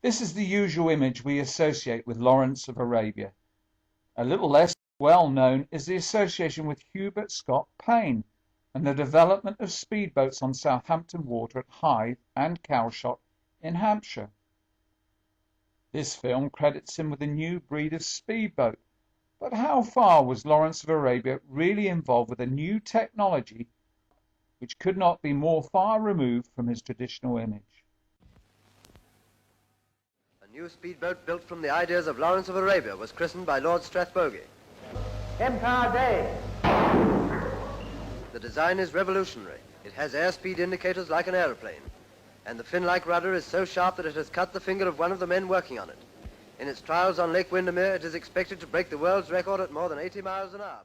This is the usual image we associate with Lawrence of Arabia. A little less well known is the association with Hubert Scott-Paine and the development of speedboats on Southampton Water at Hythe and Calshot in Hampshire. This film credits him with a new breed of speedboat, but how far was Lawrence of Arabia really involved with a new technology which could not be more far removed from his traditional image? A new speedboat built from the ideas of Lawrence of Arabia was christened by Lord Strathbogie. Empire Day. The design is revolutionary. It has airspeed indicators like an aeroplane, and the fin-like rudder is so sharp that it has cut the finger of one of the men working on it. In its trials on Lake Windermere, it is expected to break the world's record at more than 80 miles an hour.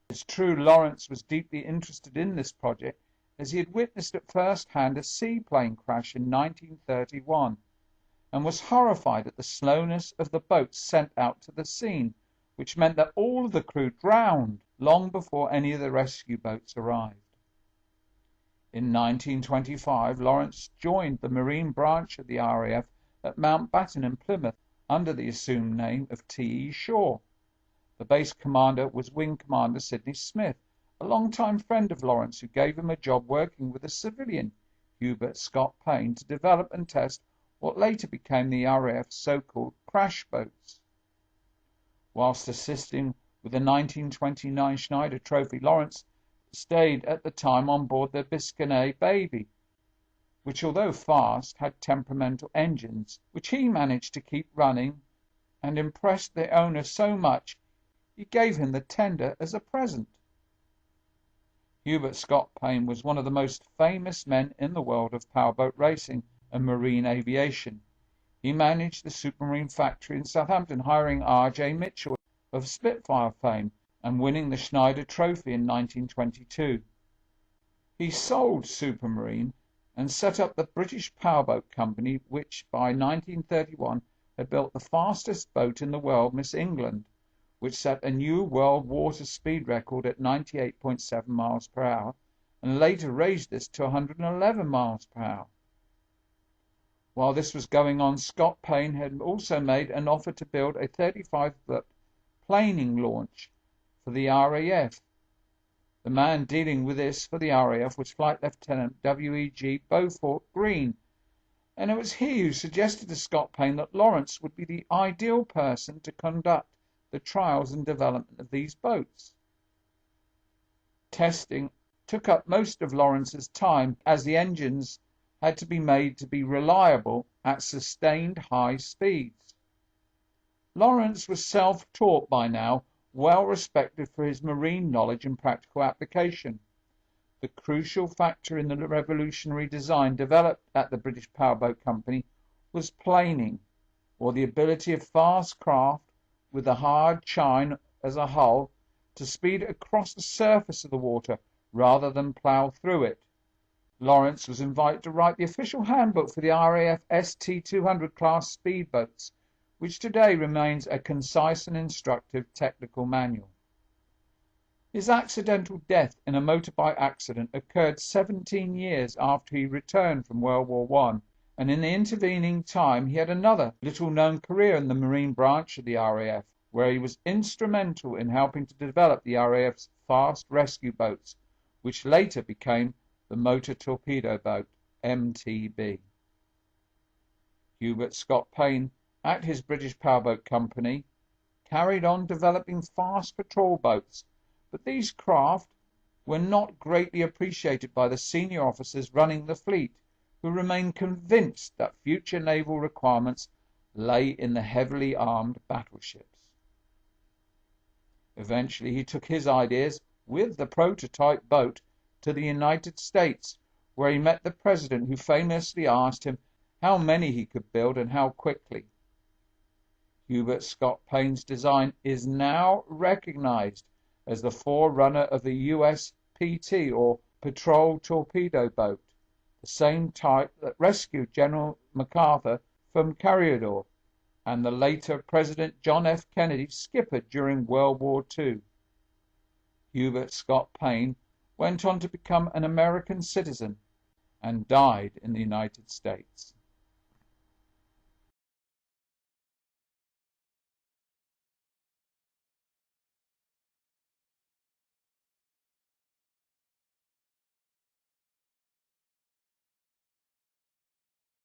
It's true Lawrence was deeply interested in this project, as he had witnessed at first hand a seaplane crash in 1931 and was horrified at the slowness of the boats sent out to the scene, which meant that all of the crew drowned long before any of the rescue boats arrived. In 1925, Lawrence joined the Marine branch of the RAF at Mountbatten in Plymouth under the assumed name of T E Shaw. The base commander was Wing Commander Sidney Smith, a long-time friend of Lawrence, who gave him a job working with a civilian, Hubert Scott-Paine, to develop and test what later became the RAF's so-called crash boats. Whilst assisting with the 1929 Schneider Trophy, Lawrence stayed at the time on board the Biscayne Baby, which, although fast, had temperamental engines, which he managed to keep running, and impressed the owner so much he gave him the tender as a present. Hubert Scott-Paine was one of the most famous men in the world of powerboat racing and marine aviation. He managed the Supermarine factory in Southampton, hiring R.J. Mitchell of Spitfire fame and winning the Schneider Trophy in 1922. He sold Supermarine and set up the British Powerboat Company, which by 1931 had built the fastest boat in the world, Miss England, which set a new world water speed record at 98.7 miles per hour and later raised this to 111 miles per hour. While this was going on, Scott-Paine had also made an offer to build a 35-foot planing launch for the RAF. The man dealing with this for the RAF was Flight Lieutenant W.E.G. Beaufort Green, and it was he who suggested to Scott-Paine that Lawrence would be the ideal person to conduct the trials and development of these boats. Testing took up most of Lawrence's time, as the engines had to be made to be reliable at sustained high speeds. Lawrence was self-taught by now, well respected for his marine knowledge and practical application. The crucial factor in the revolutionary design developed at the British Powerboat Company was planing, or the ability of fast craft with a hard chine as a hull to speed across the surface of the water rather than plough through it. Lawrence was invited to write the official handbook for the RAF ST-200 class speedboats, which today remains a concise and instructive technical manual. His accidental death in a motorbike accident occurred 17 years after he returned from World War I, and in the intervening time he had another little-known career in the Marine branch of the RAF, where he was instrumental in helping to develop the RAF's fast rescue boats, which later became the Motor Torpedo Boat, MTB. Hubert Scott-Paine, at his British Powerboat Company, carried on developing fast patrol boats, but these craft were not greatly appreciated by the senior officers running the fleet, who remained convinced that future naval requirements lay in the heavily armed battleships. Eventually he took his ideas, with the prototype boat, to the United States, where he met the president, who famously asked him how many he could build and how quickly. Hubert Scott-Paine's design is now recognized as the forerunner of the USPT, or Patrol Torpedo Boat, the same type that rescued General MacArthur from Corregidor, and the later President John F. Kennedy skippered during World War II. Hubert Scott-Paine went on to become an American citizen and died in the United States.